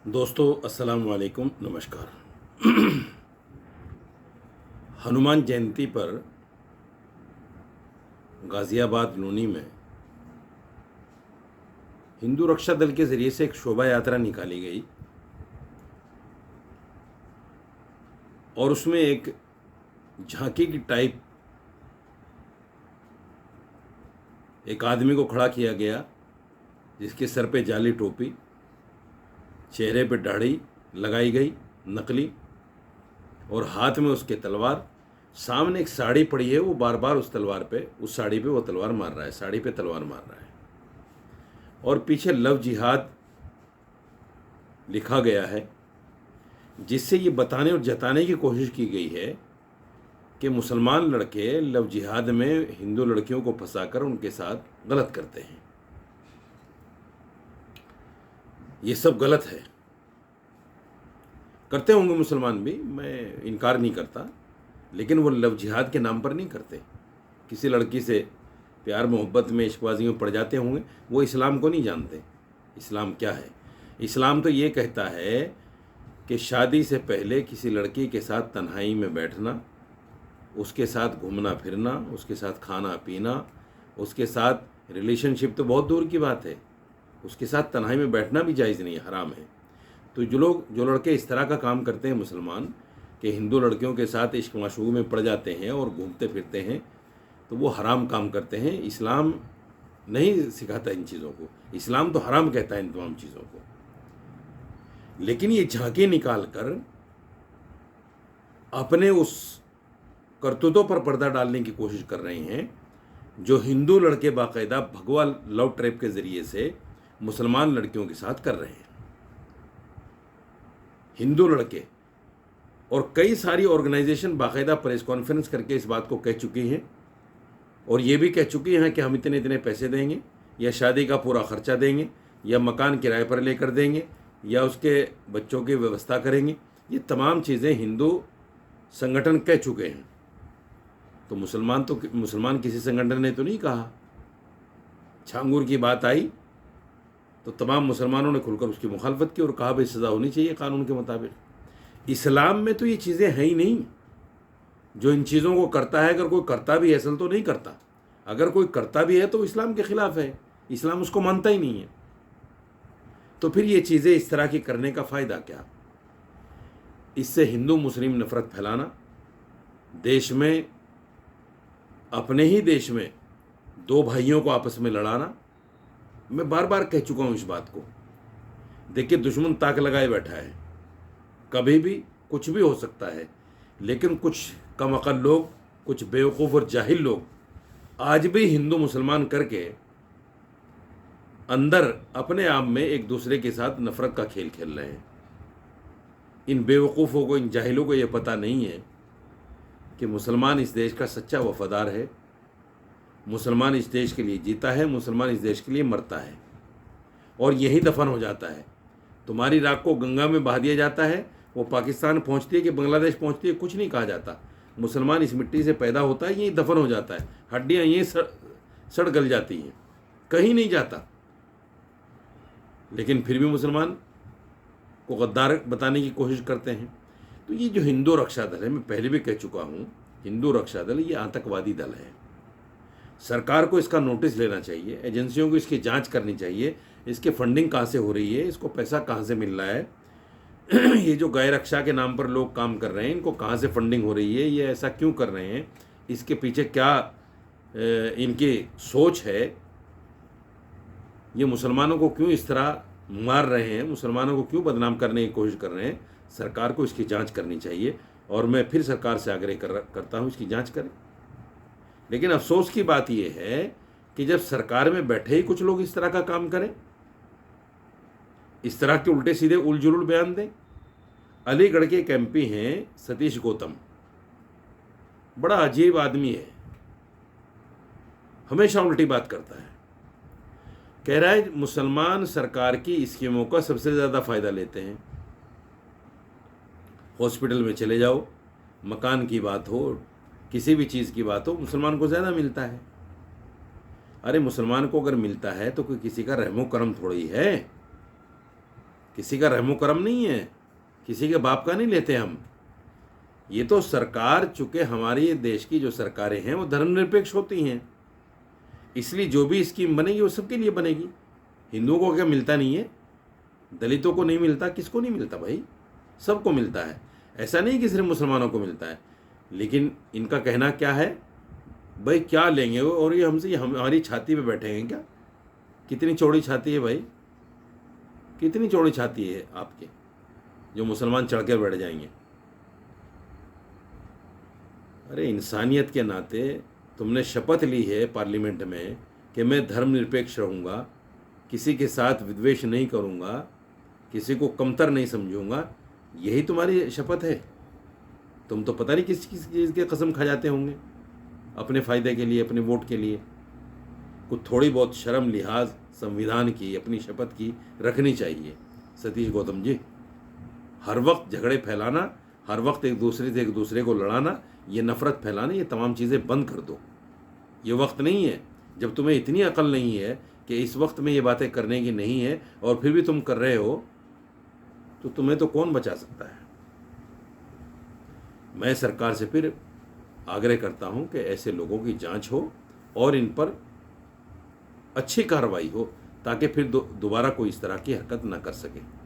दोस्तों अस्सलाम वालेकुम, नमस्कार। हनुमान जयंती पर गाज़ियाबाद लूनी में हिंदू रक्षा दल के ज़रिए से एक शोभा यात्रा निकाली गई और उसमें एक झांकी की टाइप एक आदमी को खड़ा किया गया जिसके सर पे जाली टोपी, चेहरे पे दाढ़ी लगाई गई नकली और हाथ में उसके तलवार। सामने एक साड़ी पड़ी है, वो बार बार उस साड़ी पे वो तलवार मार रहा है, साड़ी पे तलवार मार रहा है और पीछे लव जिहाद लिखा गया है, जिससे ये बताने और जताने की कोशिश की गई है कि मुसलमान लड़के लव जिहाद में हिंदू लड़कियों को फंसाकर उनके साथ गलत करते हैं। ये सब गलत है, करते होंगे मुसलमान भी, मैं इनकार नहीं करता, लेकिन वो लव जिहाद के नाम पर नहीं करते। किसी लड़की से प्यार मोहब्बत में इश्कबाजी में पड़ जाते होंगे, वो इस्लाम को नहीं जानते। इस्लाम क्या है? इस्लाम तो ये कहता है कि शादी से पहले किसी लड़की के साथ तन्हाई में बैठना, उसके साथ घूमना फिरना, उसके साथ खाना पीना, उसके साथ रिलेशनशिप तो बहुत दूर की बात है, उसके साथ तन्हाई में बैठना भी जायज़ नहीं है, हराम है। तो जो लड़के इस तरह का काम करते हैं मुसलमान कि हिंदू लड़कियों के साथ इश्क माशूक में पड़ जाते हैं और घूमते फिरते हैं, तो वो हराम काम करते हैं। इस्लाम नहीं सिखाता इन चीज़ों को, इस्लाम तो हराम कहता है इन तमाम चीज़ों को। लेकिन ये झांकी निकाल कर अपने उस करतूतों पर पर्दा डालने की कोशिश कर रहे हैं जो हिंदू लड़के बाकायदा भगवा लव ट्रैप के ज़रिए से मुसलमान लड़कियों के साथ कर रहे हैं। हिंदू लड़के और कई सारी ऑर्गेनाइजेशन बाकायदा प्रेस कॉन्फ्रेंस करके इस बात को कह चुकी हैं और ये भी कह चुकी हैं कि हम इतने इतने पैसे देंगे या शादी का पूरा खर्चा देंगे या मकान किराए पर लेकर देंगे या उसके बच्चों की व्यवस्था करेंगे। ये तमाम चीज़ें हिंदू संगठन कह चुके हैं। तो मुसलमान किसी संगठन ने तो नहीं कहा। छांगूर की बात आई तो तमाम मुसलमानों ने खुलकर उसकी मुखालफत की और कहा भाई सज़ा होनी चाहिए कानून के मुताबिक। इस्लाम में तो ये चीज़ें हैं ही नहीं। जो इन चीज़ों को करता है, अगर कोई करता भी है, असल तो नहीं करता, अगर कोई करता भी है तो इस्लाम के ख़िलाफ़ है, इस्लाम उसको मानता ही नहीं है। तो फिर ये चीज़ें इस तरह की करने का फ़ायदा क्या? इससे हिंदू मुस्लिम नफ़रत फैलाना, देश में अपने ही देश में दो भाइयों को आपस में लड़ाना। मैं बार बार कह चुका हूँ इस बात को। देखिए, दुश्मन ताक लगाए बैठा है, कभी भी कुछ भी हो सकता है, लेकिन कुछ कम अकल लोग, कुछ बेवकूफ़ और जाहिल लोग आज भी हिंदू मुसलमान करके अंदर अपने आप में एक दूसरे के साथ नफ़रत का खेल खेल रहे हैं। इन बेवकूफ़ों को, इन जाहिलों को ये पता नहीं है कि मुसलमान इस देश का सच्चा वफादार है, मुसलमान इस देश के लिए जीता है, मुसलमान इस देश के लिए मरता है और यही दफन हो जाता है। तुम्हारी राख को गंगा में बहा दिया जाता है, वो पाकिस्तान पहुंचती है कि बांग्लादेश पहुंचती है कुछ नहीं कहा जाता। मुसलमान इस मिट्टी से पैदा होता है, यही दफन हो जाता है, हड्डियां यहीं सड़ गल जाती हैं, कहीं नहीं जाता। लेकिन फिर भी मुसलमान को गद्दार बताने की कोशिश करते हैं। तो ये जो हिंदू रक्षा दल है, मैं पहले भी कह चुका हूँ, हिंदू रक्षा दल ये आतंकवादी दल है। सरकार को इसका नोटिस लेना चाहिए, एजेंसियों को इसकी जांच करनी चाहिए, इसके फंडिंग कहाँ से हो रही है, इसको पैसा कहाँ से मिल रहा है, ये जो गैर रक्षा के नाम पर लोग काम कर रहे हैं, इनको कहाँ से फंडिंग हो रही है, ये ऐसा क्यों कर रहे हैं, इसके पीछे क्या इनकी सोच है, ये मुसलमानों को क्यों इस तरह मार रहे हैं, मुसलमानों को क्यों बदनाम करने की कोशिश कर रहे हैं। सरकार को इसकी जाँच करनी चाहिए और मैं फिर सरकार से आग्रह करता हूँ इसकी जाँच करें। लेकिन अफसोस की बात यह है कि जब सरकार में बैठे ही कुछ लोग इस तरह का काम करें, इस तरह के उल्टे सीधे उलझुल बयान दें। अलीगढ़ के एक एमपी हैं सतीश गौतम, बड़ा अजीब आदमी है, हमेशा उल्टी बात करता है। कह रहा है मुसलमान सरकार की स्कीमों का सबसे ज़्यादा फ़ायदा लेते हैं। हॉस्पिटल में चले जाओ, मकान की बात हो, किसी भी चीज़ की बात हो, मुसलमान को ज़्यादा मिलता है। अरे मुसलमान को अगर मिलता है तो कोई किसी का रहमो करम थोड़ी है। किसी का रहमो करम नहीं है, किसी के बाप का नहीं लेते हम। ये तो सरकार, चूंकि हमारी देश की जो सरकारें हैं वो धर्मनिरपेक्ष होती हैं, इसलिए जो भी स्कीम बनेगी वो सबके लिए बनेगी। हिंदुओं को क्या मिलता नहीं है? दलितों को नहीं मिलता? किसको नहीं मिलता भाई? सबको मिलता है। ऐसा नहीं कि सिर्फ मुसलमानों को मिलता है। लेकिन इनका कहना क्या है भाई, क्या लेंगे वो? और ये हमसे हमारी छाती पे बैठे हैं क्या? कितनी चौड़ी छाती है भाई, कितनी चौड़ी छाती है आपके, जो मुसलमान चढ़ कर बैठ जाएंगे? अरे इंसानियत के नाते तुमने शपथ ली है पार्लियामेंट में कि मैं धर्मनिरपेक्ष रहूँगा, किसी के साथ विद्वेष नहीं करूँगा, किसी को कमतर नहीं समझूंगा, यही तुम्हारी शपथ है। तुम तो पता नहीं किस किस चीज़ के कसम खा जाते होंगे अपने फ़ायदे के लिए, अपने वोट के लिए। कुछ थोड़ी बहुत शर्म लिहाज संविधान की, अपनी शपथ की रखनी चाहिए सतीश गौतम जी। हर वक्त झगड़े फैलाना, हर वक्त एक दूसरे से एक दूसरे को लड़ाना, ये नफ़रत फैलाना, ये तमाम चीज़ें बंद कर दो। ये वक्त नहीं है। जब तुम्हें इतनी अकल नहीं है कि इस वक्त में ये बातें करने की नहीं है और फिर भी तुम कर रहे हो, तो तुम्हें तो कौन बचा सकता है। मैं सरकार से फिर आग्रह करता हूं कि ऐसे लोगों की जांच हो और इन पर अच्छी कार्रवाई हो, ताकि फिर दोबारा कोई इस तरह की हरकत न कर सके।